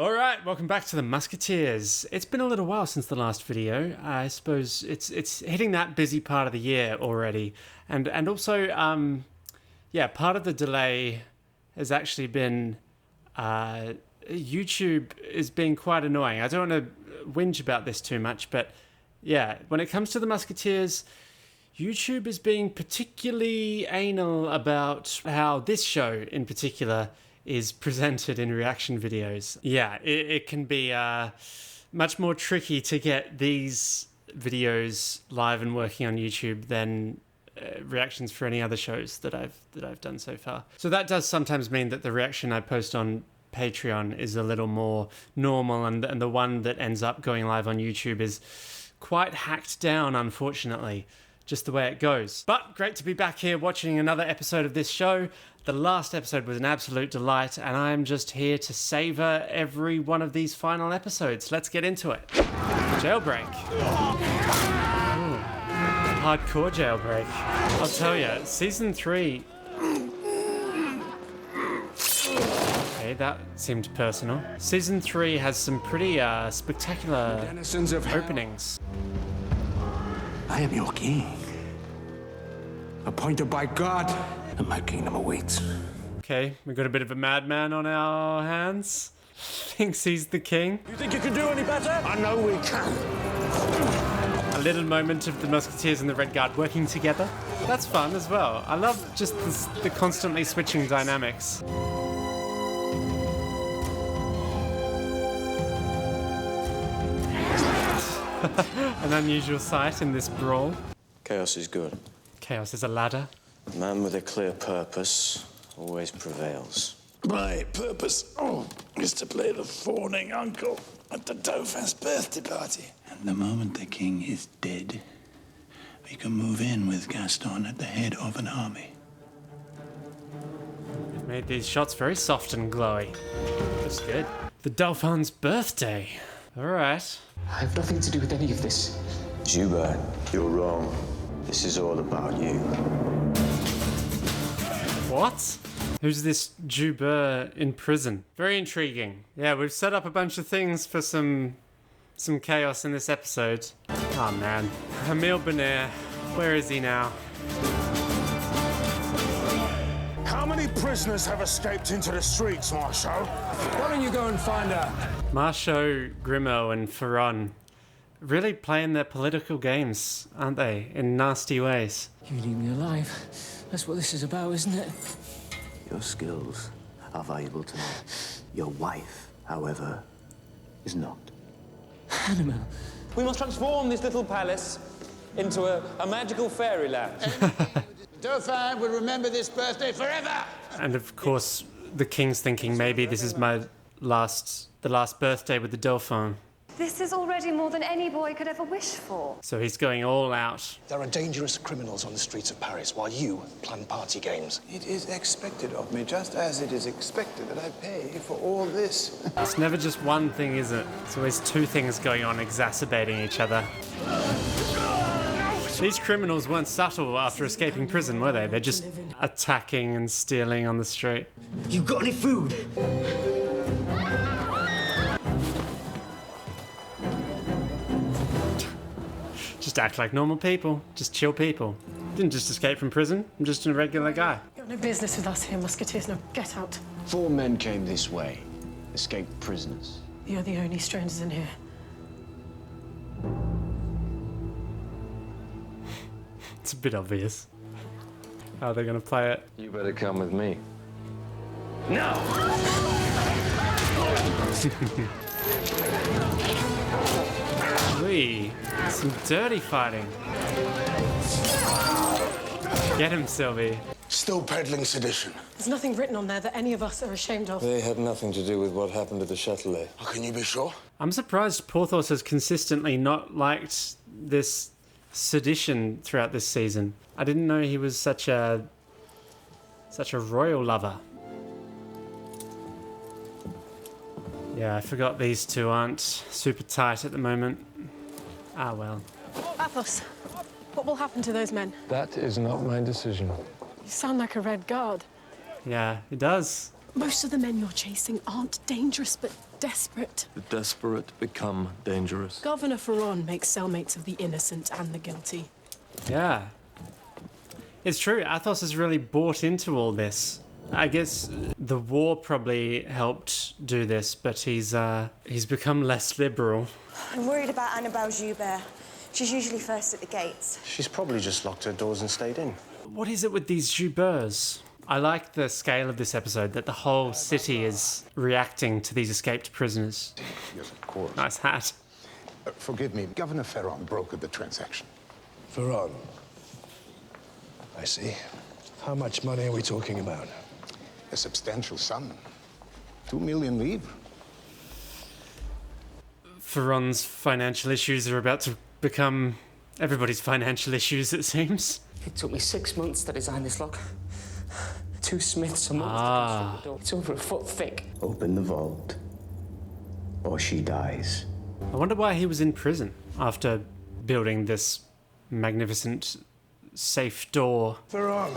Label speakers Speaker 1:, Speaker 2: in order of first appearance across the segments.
Speaker 1: Alright, welcome back to the Musketeers. It's been a little while since the last video. I suppose it's hitting that busy part of the year already. And also, part of the delay has actually been YouTube is being quite annoying. I don't want to whinge about this too much, but yeah, when it comes to the Musketeers, YouTube is being particularly anal about how this show in particular is presented in reaction videos. Yeah, it can be much more tricky to get these videos live and working on YouTube than reactions for any other shows that I've done so far. So that does sometimes mean that the reaction I post on Patreon is a little more normal, and the one that ends up going live on YouTube is quite hacked down, unfortunately. Just the way it goes. But great to be back here watching another episode of this show. The last episode was an absolute delight, and I'm just here to savor every one of these final episodes. Let's get into it. Jailbreak. Ooh. Hardcore jailbreak. I'll tell you, season 3... Okay, that seemed personal. Season 3 has some pretty spectacular openings.
Speaker 2: I am your king, appointed by God, and my kingdom awaits.
Speaker 1: Okay, we've got a bit of a madman on our hands. Thinks he's the king.
Speaker 2: You think you can do any better? I know we can.
Speaker 1: A little moment of the Musketeers and the Red Guard working together. That's fun as well. I love just the constantly switching dynamics. An unusual sight in this brawl.
Speaker 3: Chaos is good.
Speaker 1: Chaos is a ladder.
Speaker 3: A man with a clear purpose always prevails.
Speaker 4: My purpose is to play the fawning uncle at the Dauphin's birthday party.
Speaker 5: And the moment the king is dead, we can move in with Gaston at the head of an army.
Speaker 1: It made these shots very soft and glowy. That's good. The Dauphin's birthday. All right.
Speaker 6: I have nothing to do with any of this.
Speaker 3: Joubert, you're wrong. This is all about you.
Speaker 1: What? Who's this Joubert in prison? Very intriguing. Yeah, we've set up a bunch of things for some chaos in this episode. Oh man. Emile Benaire, where is he now?
Speaker 4: How many prisoners have escaped into the streets, Marshal?
Speaker 2: Why don't you go and find out?
Speaker 1: Marshal, Grimaud, and Ferron really playing their political games, aren't they? In nasty ways.
Speaker 6: You need me alive. That's what this is about, isn't it?
Speaker 5: Your skills are valuable to me. Your wife, however, is not.
Speaker 6: Annabelle.
Speaker 7: We must transform this little palace into a magical fairyland.
Speaker 4: Dauphin will remember this birthday forever!
Speaker 1: And of course, the king's thinking maybe this is the last birthday with the Dauphin.
Speaker 8: This is already more than any boy could ever wish for.
Speaker 1: So he's going all out.
Speaker 9: There are dangerous criminals on the streets of Paris while you plan party games.
Speaker 10: It is expected of me, just as it is expected that I pay for all this.
Speaker 1: It's never just one thing, is it? It's always two things going on, exacerbating each other. These criminals weren't subtle after escaping prison, were they? They're just attacking and stealing on the street.
Speaker 6: You got any food?
Speaker 1: Just act like normal people. Just chill people. Didn't just escape from prison. I'm just a regular guy.
Speaker 11: You've got no business with us here, Musketeers. Now get out.
Speaker 12: 4 men came this way, escaped prisoners.
Speaker 11: You're the only strangers in here.
Speaker 1: It's a bit obvious. How are they going to play it?
Speaker 12: You better come with me.
Speaker 7: No!
Speaker 1: Wee, some dirty fighting. Get him, Sylvie.
Speaker 4: Still peddling sedition.
Speaker 11: There's nothing written on there that any of us are ashamed of.
Speaker 3: They had nothing to do with what happened at the Châtelet.
Speaker 4: How can you be sure?
Speaker 1: I'm surprised Porthos has consistently not liked this sedition throughout this season. I didn't know he was such a royal lover. Yeah, I forgot these two aren't super tight at the moment. Ah, well.
Speaker 11: Athos, what will happen to those men?
Speaker 12: That is not my decision.
Speaker 11: You sound like a Red Guard.
Speaker 1: Yeah, it does.
Speaker 11: Most of the men you're chasing aren't dangerous, but desperate.
Speaker 13: The desperate become dangerous.
Speaker 11: Governor Ferron makes cellmates of the innocent and the guilty.
Speaker 1: Yeah. It's true, Athos is really bought into all this. I guess the war probably helped do this, but he's become less liberal.
Speaker 14: I'm worried about Annabelle Joubert. She's usually first at the gates.
Speaker 9: She's probably just locked her doors and stayed in.
Speaker 1: What is it with these Jouberts? I like the scale of this episode, that the whole city is reacting to these escaped prisoners.
Speaker 15: Yes, of course.
Speaker 1: Nice hat.
Speaker 15: Forgive me, Governor Ferron brokered the transaction.
Speaker 9: Ferron. I see. How much money are we talking about?
Speaker 15: A substantial sum. 2 million livres.
Speaker 1: Ferron's financial issues are about to become everybody's financial issues, it seems.
Speaker 6: It took me 6 months to design this lock. 2 smiths a month to construct the door. It's over a foot thick.
Speaker 5: Open the vault, or she dies.
Speaker 1: I wonder why he was in prison after building this magnificent safe door.
Speaker 9: Ferron.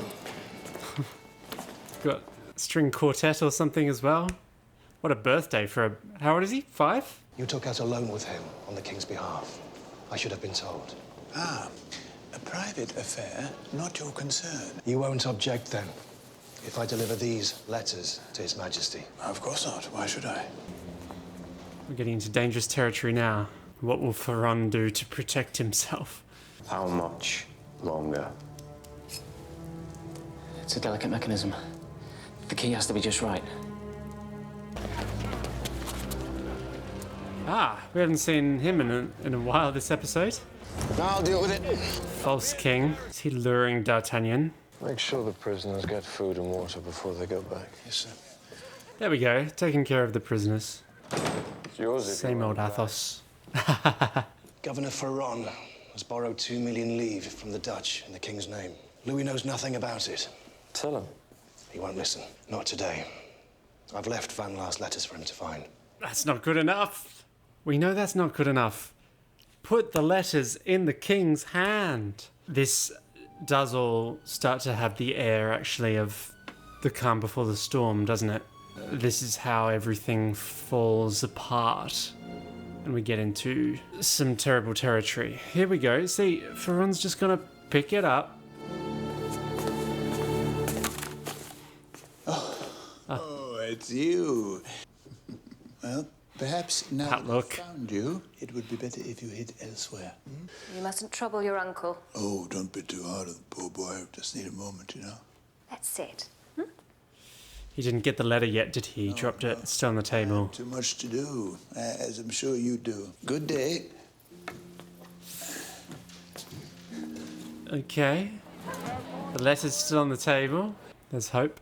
Speaker 1: Got a string quartet or something as well. What a birthday for a... How old is he? 5?
Speaker 9: You took out a loan with him on the king's behalf. I should have been told.
Speaker 2: Ah, a private affair, not your concern.
Speaker 9: You won't object then, if I deliver these letters to His Majesty.
Speaker 2: Of course not. Why should I?
Speaker 1: We're getting into dangerous territory now. What will Ferron do to protect himself?
Speaker 3: How much longer?
Speaker 6: It's a delicate mechanism. The key has to be just right.
Speaker 1: Ah, we haven't seen him in a while this episode.
Speaker 9: I'll deal with it.
Speaker 1: False king. Is he luring D'Artagnan?
Speaker 9: Make sure the prisoners get food and water before they go back.
Speaker 2: Yes, sir.
Speaker 1: There we go, taking care of the prisoners.
Speaker 9: It's yours if
Speaker 1: Same
Speaker 9: you
Speaker 1: old
Speaker 9: want it back.
Speaker 1: Athos.
Speaker 9: Governor Ferron has borrowed 2 million livres from the Dutch in the king's name. Louis knows nothing about it.
Speaker 3: Tell him.
Speaker 9: He won't listen. Not today. I've left Van Laar's letters for him to find.
Speaker 1: That's not good enough. We know that's not good enough. Put the letters in the king's hand. This does all start to have the air, actually, of the calm before the storm, doesn't it? This is how everything falls apart. And we get into some terrible territory. Here we go. See, Ferron's just gonna pick it up.
Speaker 2: Oh, it's you. Well, perhaps now that I've found you, it would be better if you hid elsewhere.
Speaker 8: You mustn't trouble your uncle.
Speaker 2: Oh, don't be too hard on the poor boy. I just need a moment, you know.
Speaker 8: Let's sit.
Speaker 1: He didn't get the letter yet, did he? He dropped it. It's still on the table.
Speaker 2: Too much to do, as I'm sure you do. Good day.
Speaker 1: Okay. The letter's still on the table. There's hope.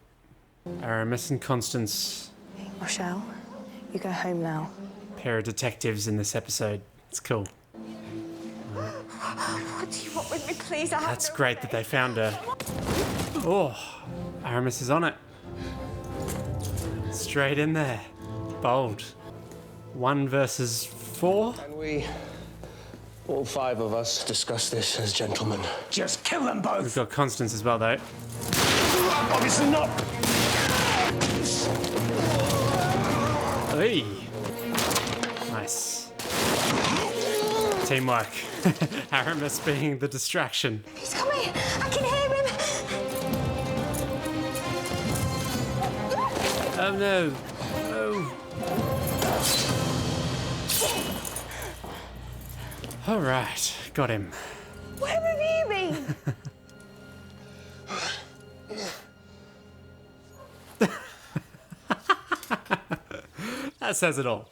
Speaker 1: Aramis and Constance.
Speaker 14: Rochelle, you go home now.
Speaker 1: Pair of detectives in this episode. It's cool.
Speaker 14: What do you want with me, please?
Speaker 1: That's great that they found her. Oh, Aramis is on it. Straight in there. Bold. 1 versus 4.
Speaker 9: Can we, all 5 of us, discuss this as gentlemen?
Speaker 2: Just kill them both!
Speaker 1: We've got Constance as well, though.
Speaker 9: Obviously not!
Speaker 1: Hey. Nice. Teamwork. Aramis being the distraction.
Speaker 14: He's coming! I can hear him!
Speaker 1: Oh no. Oh. All right. Got him.
Speaker 14: Where have you been?
Speaker 1: That says it all.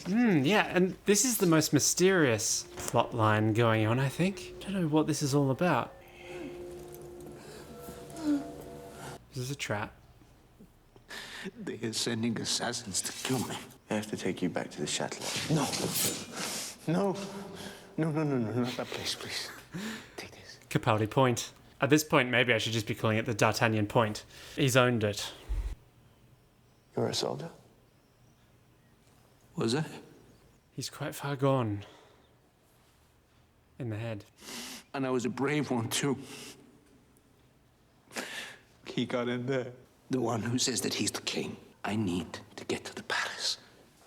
Speaker 1: Yeah, and this is the most mysterious plot line going on, I think. I don't know what this is all about. Is this a trap?
Speaker 15: They are sending assassins to kill me.
Speaker 3: I have to take you back to the chateau.
Speaker 15: No. No. No, not that place, please. Take this.
Speaker 1: Capaldi Point. At this point, maybe I should just be calling it the D'Artagnan Point. He's owned it.
Speaker 3: You're a soldier?
Speaker 15: Was I?
Speaker 1: He's quite far gone. In the head.
Speaker 15: And I was a brave one, too. He got in there.
Speaker 5: The one who says that he's the king. I need to get to the palace.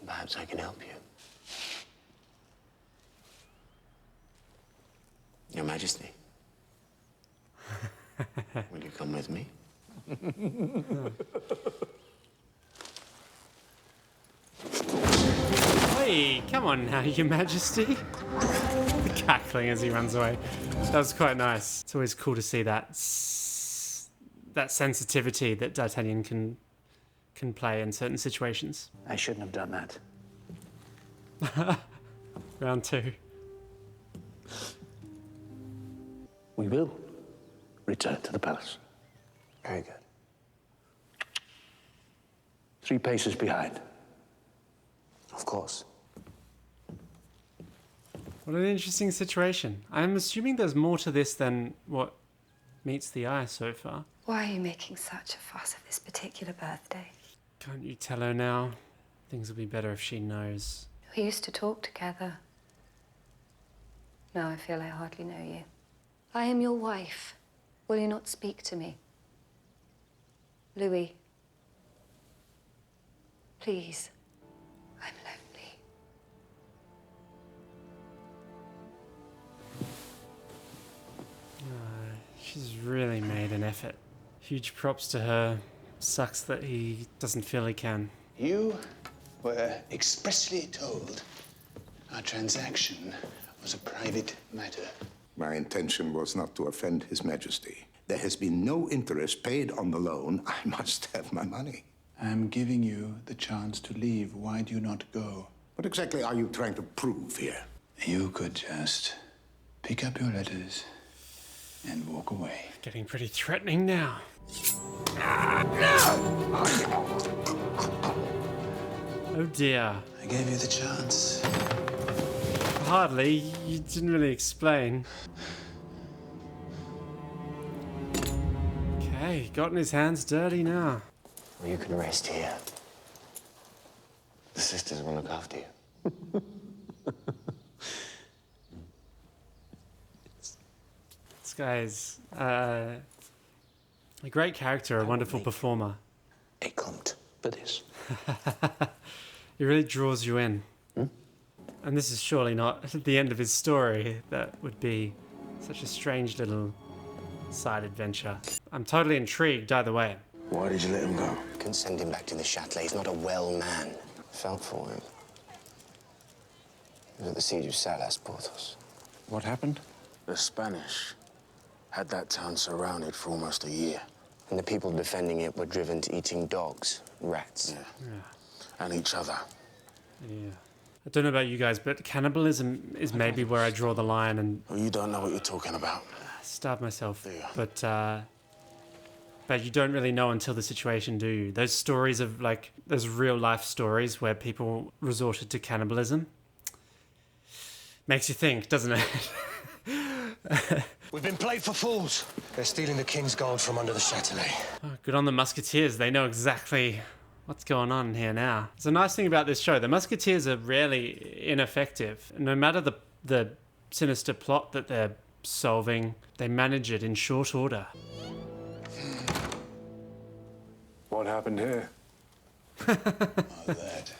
Speaker 9: Perhaps I can help you. Your Majesty. Will you come with me?
Speaker 1: Hey, come on now, Your Majesty. The cackling as he runs away. That was quite nice. It's always cool to see that sensitivity that D'Artagnan can play in certain situations.
Speaker 5: I shouldn't have done that.
Speaker 1: Round 2.
Speaker 5: We will return to the palace.
Speaker 9: Very good.
Speaker 5: 3 paces behind.
Speaker 9: Of course.
Speaker 1: What an interesting situation. I'm assuming there's more to this than what meets the eye so far.
Speaker 8: Why are you making such a fuss of this particular birthday?
Speaker 1: Can't you tell her now? Things will be better if she knows.
Speaker 8: We used to talk together. Now I feel I hardly know you. I am your wife. Will you not speak to me? Louis. Please. I'm lonely.
Speaker 1: She's really made an effort. Huge props to her. Sucks that he doesn't feel he can.
Speaker 2: You were expressly told our transaction was a private matter.
Speaker 16: My intention was not to offend His Majesty. There has been no interest paid on the loan. I must have my money.
Speaker 2: I'm giving you the chance to leave. Why do you not go?
Speaker 16: What exactly are you trying to prove here?
Speaker 2: You could just pick up your letters and walk away.
Speaker 1: Getting pretty threatening now. Oh dear.
Speaker 2: I gave you the chance.
Speaker 1: Hardly. You didn't really explain. Okay, gotten his hands dirty now.
Speaker 9: Well, you can rest here. The sisters will look after you.
Speaker 1: This guy's a great character, a wonderful performer.
Speaker 9: A comte for this.
Speaker 1: He really draws you in. And this is surely not the end of his story. That would be such a strange little side adventure. I'm totally intrigued either way.
Speaker 9: Why did you let him go? Couldn't send him back to the Châtelet. He's not a well man. Felt for him. He was at the siege of Salas, Porthos.
Speaker 12: What happened? The Spanish had that town surrounded for almost a year.
Speaker 9: And the people defending it were driven to eating dogs, rats.
Speaker 12: Yeah. And each other.
Speaker 1: Yeah. I don't know about you guys, but cannibalism is maybe where I draw the line and...
Speaker 12: Well, you don't know what you're talking about.
Speaker 1: Starve myself. But you don't really know until the situation, do you? Those stories of, like, those real life stories where people resorted to cannibalism. Makes you think, doesn't it?
Speaker 9: We've been played for fools. They're stealing the king's gold from under the Châtelet.
Speaker 1: Oh, good on the Musketeers. They know exactly what's going on here now. It's a nice thing about this show. The Musketeers are really ineffective. No matter the sinister plot that they're solving, they manage it in short order.
Speaker 12: What happened here?
Speaker 2: All that.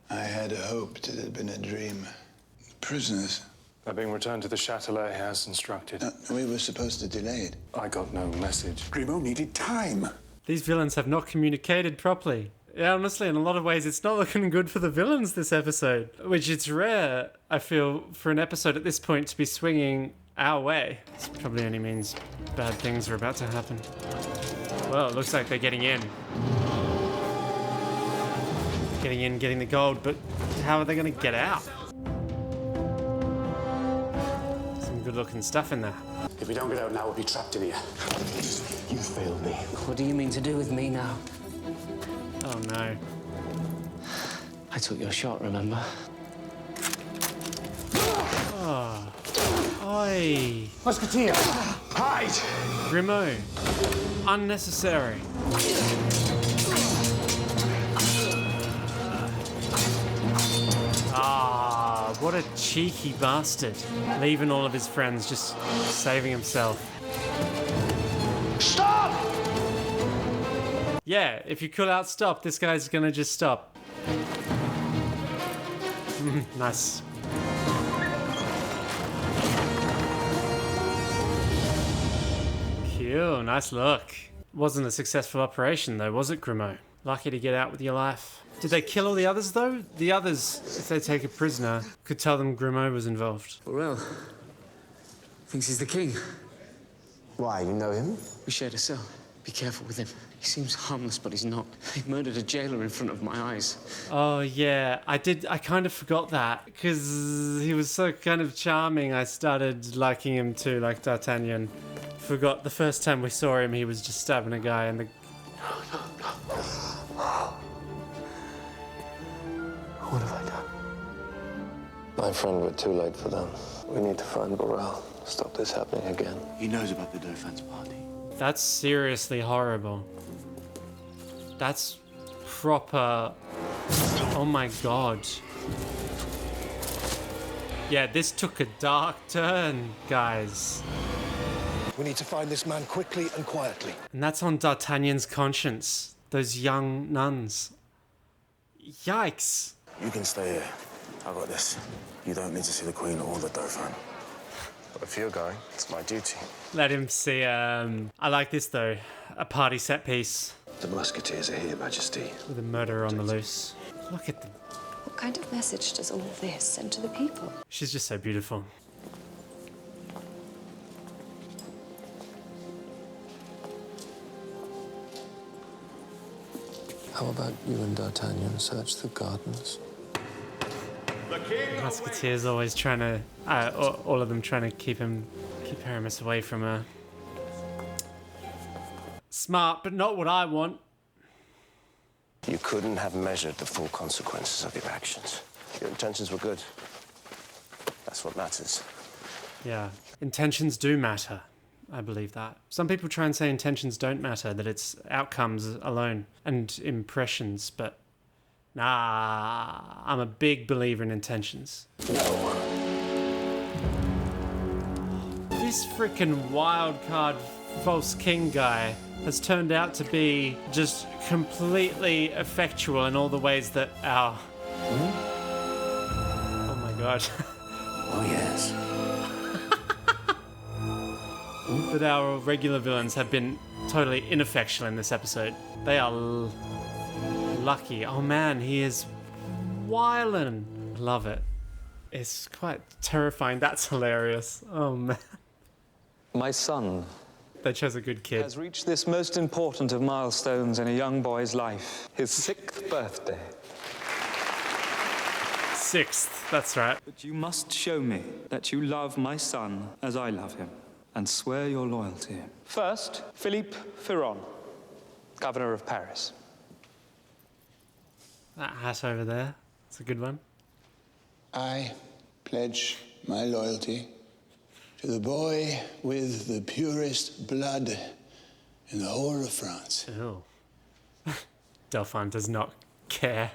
Speaker 2: I had hoped it had been a dream. Prisoners.
Speaker 12: They're being returned to the Châtelet as instructed.
Speaker 2: We were supposed to delay it.
Speaker 12: I got no message.
Speaker 2: Grimaud needed time.
Speaker 1: These villains have not communicated properly. Yeah, honestly, in a lot of ways, it's not looking good for the villains this episode. Which it's rare, I feel, for an episode at this point to be swinging our way. This probably only means bad things are about to happen. Well, it looks like they're getting in. Getting in, getting the gold, but how are they going to get out? Some good-looking stuff in there.
Speaker 9: If we don't get out now, we'll be trapped in here.
Speaker 5: You failed me.
Speaker 6: What do you mean to do with me now?
Speaker 1: Oh, no.
Speaker 6: I took your shot, remember?
Speaker 1: Oh. Oi.
Speaker 9: Musketeer! Hide!
Speaker 1: Grimaud. Unnecessary. Ah, what a cheeky bastard. Leaving all of his friends, just saving himself.
Speaker 9: Stop!
Speaker 1: Yeah, if you call out stop, this guy's gonna just stop. Nice. Cool, nice look. Wasn't a successful operation though, was it, Grimaud? Lucky to get out with your life. Did they kill all the others though? The others, if they take a prisoner, could tell them Grimaud was involved.
Speaker 6: Burrell thinks he's the king.
Speaker 9: Why, you know him?
Speaker 6: We shared a cell. Be careful with him. He seems harmless, but he's not. He murdered a jailer in front of my eyes.
Speaker 1: Oh yeah, I kind of forgot that because he was so kind of charming. I started liking him too, like D'Artagnan. Forgot the first time we saw him, he was just stabbing a guy in the...
Speaker 9: What have I done? My friend, we're too late for them. We need to find Burrell. Stop this happening again.
Speaker 5: He knows about the Dauphin's party.
Speaker 1: That's seriously horrible. That's proper... Oh my god. Yeah, this took a dark turn, guys.
Speaker 9: We need to find this man quickly and quietly.
Speaker 1: And that's on D'Artagnan's conscience. Those young nuns. Yikes.
Speaker 12: You can stay here. I got this. You don't need to see the Queen or the Dauphin.
Speaker 9: But if you're going, it's my duty.
Speaker 1: Let him see, I like this though. A party set piece.
Speaker 9: The Musketeers are here, Majesty.
Speaker 1: With a murderer on the loose. Look at them.
Speaker 8: What kind of message does all of this send to the people?
Speaker 1: She's just so beautiful.
Speaker 9: How about you and D'Artagnan search the gardens?
Speaker 1: Musketeers always trying to, all of them trying to keep Aramis away from her. Smart, but not what I want.
Speaker 9: You couldn't have measured the full consequences of your actions. Your intentions were good. That's what matters.
Speaker 1: Yeah, intentions do matter. I believe that. Some people try and say intentions don't matter, that it's outcomes alone and impressions, but nah, I'm a big believer in intentions. This freaking wild card false king guy has turned out to be just completely effectual in all the ways that our... Oh my god.
Speaker 5: Oh yes.
Speaker 1: That our regular villains have been totally ineffectual in this episode. They are lucky. Oh man, he is wildin'. Love it. It's quite terrifying. That's hilarious. Oh man.
Speaker 7: My son
Speaker 1: They chose a good kid.
Speaker 7: has reached this most important of milestones in a young boy's life, his 6th birthday.
Speaker 1: 6th, that's right.
Speaker 17: But you must show me that you love my son as I love him, and swear your loyalty.
Speaker 7: First, Philippe Ferron, governor of Paris.
Speaker 1: That hat over there, it's a good one.
Speaker 2: I pledge my loyalty to the boy with the purest blood in the whole of France.
Speaker 1: Ew. Dauphin does not care.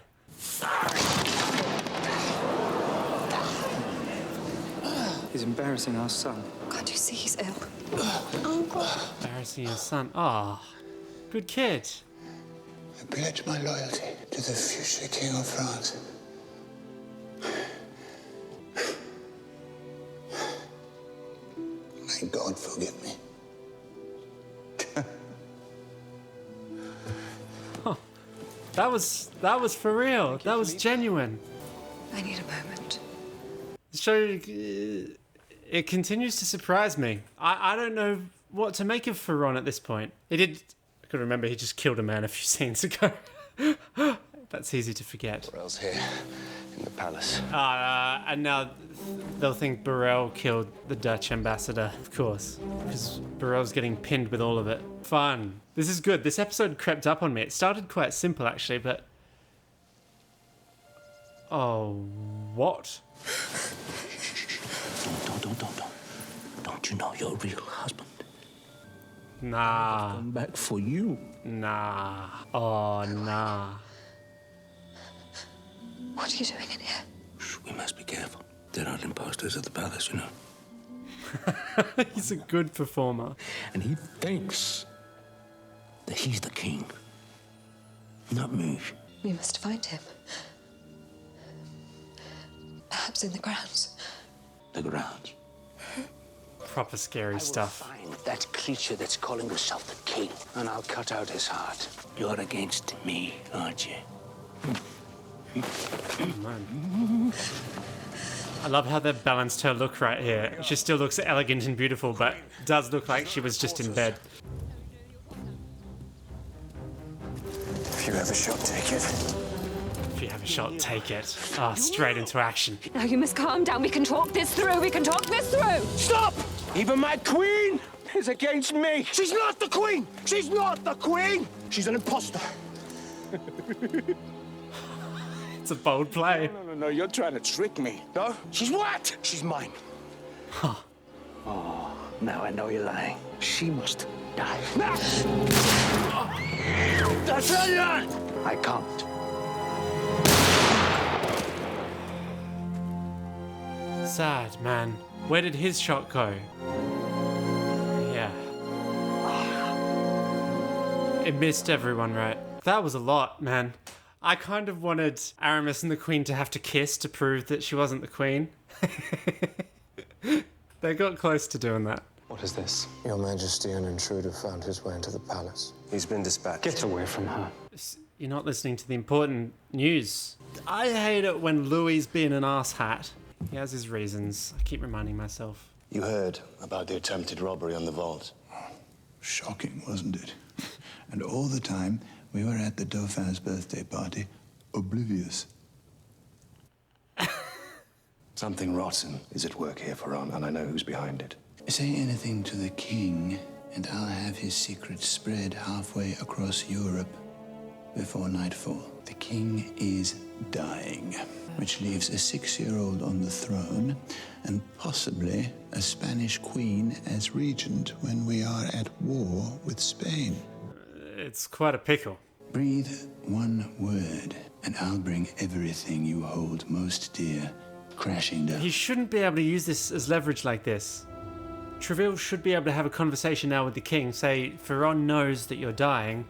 Speaker 17: He's embarrassing our son.
Speaker 8: Can't you see he's ill?
Speaker 14: Uncle.
Speaker 1: Embarrassing your son. Ah, good kid.
Speaker 2: I pledge my loyalty to the future King of France. May God forgive me.
Speaker 1: That was for real. That was genuine.
Speaker 8: I need a moment.
Speaker 1: The show, it continues to surprise me. I don't know what to make of Ferron at this point. I could remember he just killed a man a few scenes ago. That's easy to forget.
Speaker 9: Burrell's here, in the palace.
Speaker 1: And now they'll think Burrell killed the Dutch ambassador, of course, because Burrell's getting pinned with all of it. Fun. This is good. This episode crept up on me. It started quite simple, actually, but... Oh, what?
Speaker 5: Don't you know your real husband?
Speaker 1: Nah.
Speaker 5: Come back for you.
Speaker 1: Nah. Oh, nah.
Speaker 8: What are you doing in here?
Speaker 5: Shh, we must be careful. There are imposters at the palace, you know.
Speaker 1: He's a good performer.
Speaker 5: And he thinks that he's the king. Not me.
Speaker 8: We must find him. Perhaps in the grounds.
Speaker 5: The grounds.
Speaker 1: Proper scary stuff.
Speaker 5: Find that creature that's calling herself the king, and I'll cut out his heart. You're against me, aren't you?
Speaker 1: Man. I love how they've balanced her look right here. She still looks elegant and beautiful, but does look like she was just in bed.
Speaker 9: If you have a shot, take it.
Speaker 1: If you have a shot, take it. Ah, straight into action.
Speaker 8: Now you must calm down. We can talk this through. We can talk this through.
Speaker 15: Stop! Even my queen is against me. She's not the queen. She's not the queen. She's an imposter.
Speaker 1: It's a bold play.
Speaker 15: No, you're trying to trick me. No, she's what? She's mine.
Speaker 1: Huh.
Speaker 5: Oh, now I know you're lying. She must die.
Speaker 15: That's it!
Speaker 5: I can't.
Speaker 1: Sad, man. Where did his shot go? Yeah. It missed everyone, right? That was a lot, man. I kind of wanted Aramis and the Queen to have to kiss to prove that she wasn't the Queen. They got close to doing that.
Speaker 3: What is this?
Speaker 18: Your Majesty, an intruder found his way into the palace.
Speaker 3: He's been dispatched.
Speaker 17: Get away from her.
Speaker 1: You're not listening to the important news. I hate it when Louis is being an asshat. He has his reasons. I keep reminding myself.
Speaker 9: You heard about the attempted robbery on the vault.
Speaker 2: Shocking, wasn't it? And all the time, we were at the Dauphin's birthday party, oblivious.
Speaker 9: Something rotten is at work here, Ferran, and I know who's behind it.
Speaker 2: Say anything to the king, and I'll have his secret spread halfway across Europe before nightfall. The king is dying, which leaves a 6-year-old on the throne and possibly a Spanish queen as regent when we are at war with Spain.
Speaker 1: It's quite a pickle.
Speaker 2: Breathe one word, and I'll bring everything you hold most dear crashing down.
Speaker 1: He shouldn't be able to use this as leverage like this. Treville should be able to have a conversation now with the king, say, Ferran knows that you're dying,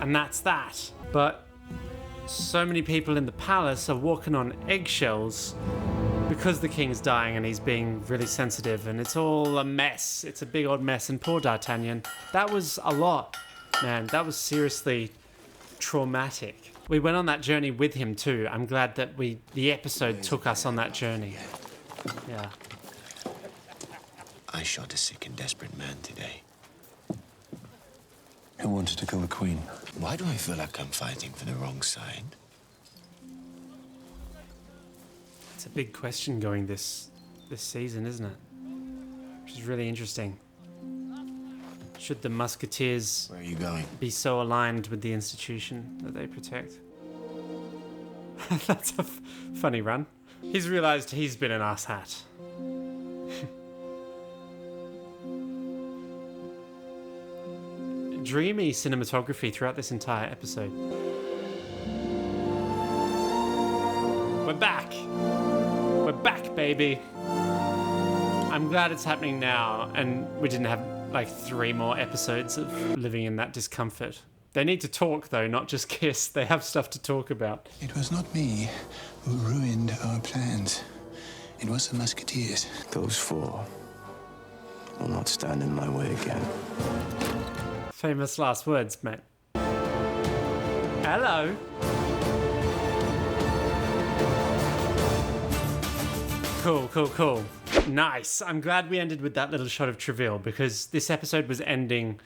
Speaker 1: and that's that. But so many people in the palace are walking on eggshells because the king's dying and he's being really sensitive, and it's all a mess. It's a big old mess, and poor D'Artagnan. That was a lot, man. That was seriously traumatic. We went on that journey with him too. I'm glad that the episode took us on that journey. Yeah.
Speaker 9: I shot a sick and desperate man today.
Speaker 13: Who wanted to kill the Queen?
Speaker 9: Why do I feel like I'm fighting for the wrong side?
Speaker 1: It's a big question going this season, isn't it? Which is really interesting. Should the Musketeers
Speaker 9: Where are you going?
Speaker 1: be so aligned with the institution that they protect? That's a funny run. He's realised he's been an asshat. Dreamy cinematography throughout this entire episode. We're back! We're back, baby! I'm glad it's happening now, and we didn't have like 3 more episodes of living in that discomfort. They need to talk, though, not just kiss. They have stuff to talk about.
Speaker 2: It was not me who ruined our plans. It was the Musketeers.
Speaker 9: Those 4 will not stand in my way again.
Speaker 1: Famous last words, mate. Hello. Cool. Nice. I'm glad we ended with that little shot of Treville, because this episode was ending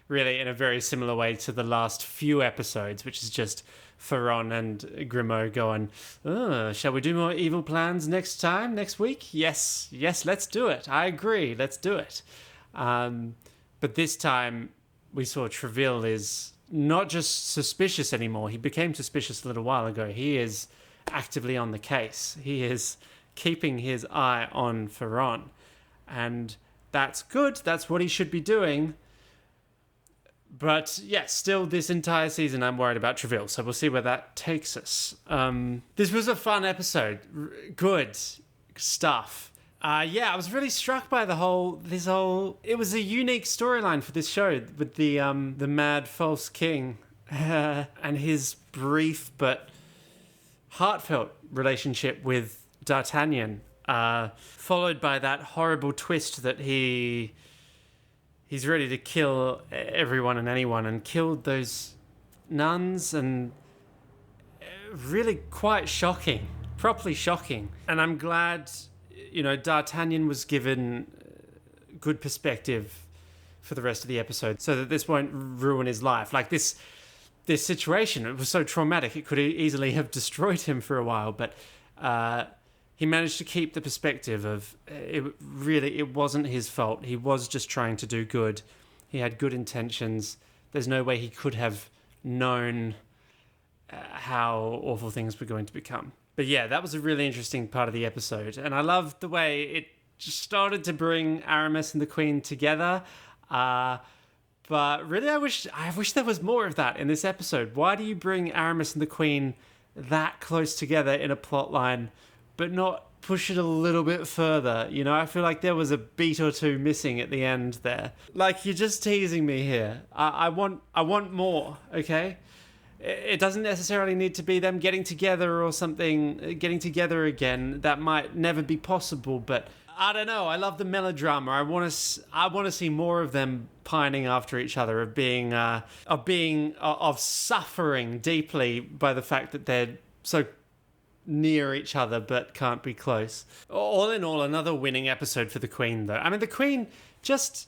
Speaker 1: really in a very similar way to the last few episodes, which is just Ferran and Grimaud going, shall we do more evil plans next week? Yes, let's do it. I agree, let's do it. But this time we saw Treville is not just suspicious anymore. He became suspicious a little while ago. He is actively on the case. He is keeping his eye on Ferran. And that's good. That's what he should be doing. But yeah, still this entire season I'm worried about Treville. So we'll see where that takes us. This was a fun episode. Good stuff. I was really struck by this whole. It was a unique storyline for this show with the mad false king and his brief but heartfelt relationship with D'Artagnan, followed by that horrible twist that he's ready to kill everyone and anyone, and killed those nuns, and really quite shocking, properly shocking. And I'm glad, D'Artagnan was given good perspective for the rest of the episode so that this won't ruin his life. Like this situation, it was so traumatic, it could easily have destroyed him for a while, but he managed to keep the perspective of it wasn't his fault. He was just trying to do good. He had good intentions. There's no way he could have known how awful things were going to become. But yeah, that was a really interesting part of the episode, and I loved the way it just started to bring Aramis and the Queen together. But really, I wish there was more of that in this episode. Why do you bring Aramis and the Queen that close together in a plot line, but not push it a little bit further? I feel like there was a beat or two missing at the end there. Like, you're just teasing me here. I want more, okay? It doesn't necessarily need to be them getting together or something, getting together again. That might never be possible, but I don't know. I love the melodrama. I want to see more of them pining after each other, of suffering deeply by the fact that they're so near each other but can't be close. All in all, another winning episode for the Queen, though. I mean, the Queen just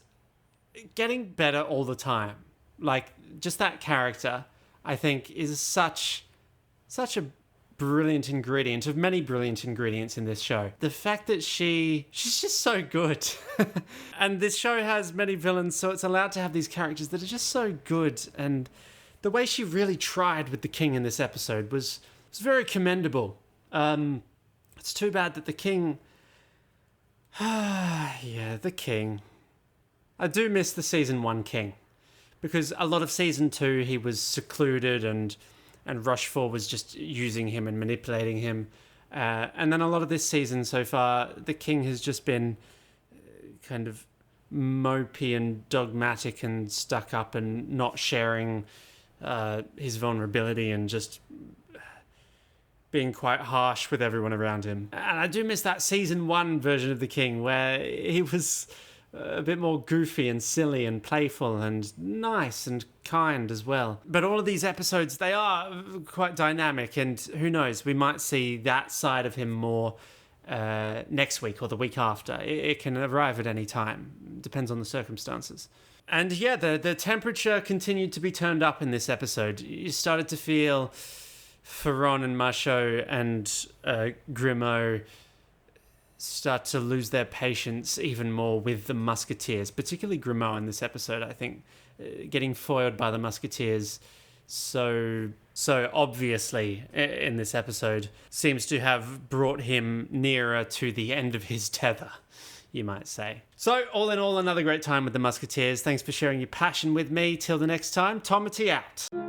Speaker 1: getting better all the time. Like, just that character, I think, is such a brilliant ingredient of many brilliant ingredients in this show. The fact that she's just so good. And this show has many villains, so it's allowed to have these characters that are just so good. And the way she really tried with the King in this episode was very commendable. It's too bad that the King... yeah, the King. I do miss the Season 1 King. Because a lot of Season 2, he was secluded and Rochefort was just using him and manipulating him. And then a lot of this season so far, the King has just been kind of mopey and dogmatic and stuck up and not sharing his vulnerability and just being quite harsh with everyone around him. And I do miss that Season 1 version of the King where he was a bit more goofy and silly and playful and nice and kind as well. But all of these episodes, they are quite dynamic, and who knows, we might see that side of him more next week or the week after. It can arrive at any time. Depends on the circumstances. And yeah, the temperature continued to be turned up in this episode. You started to feel Ferron and Marchot and Grimaud start to lose their patience even more with the Musketeers, particularly Grimaud in this episode. I think getting foiled by the Musketeers so obviously in this episode seems to have brought him nearer to the end of his tether, you might say. So all in all, another great time with the Musketeers. Thanks for sharing your passion with me. Till the next time, Tomity out.